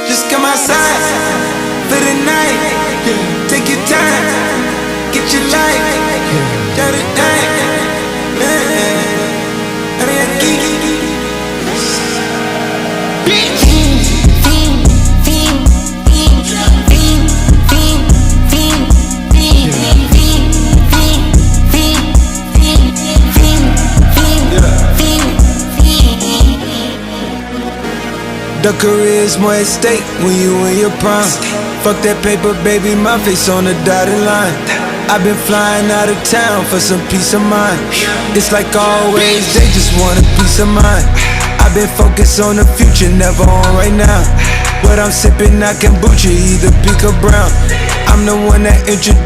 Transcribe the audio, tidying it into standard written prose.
Just come outside for the night. Take your time, get your life. Got it done. The career's more at stake when you in your prime. Fuck that paper, baby, my face on the dotted line. I've been flying out of town for some peace of mind. It's like always, they just want a peace of mind. I've been focused on the future, never on right now. But I'm sipping that kombucha, either pink or brown. I'm the one that introduced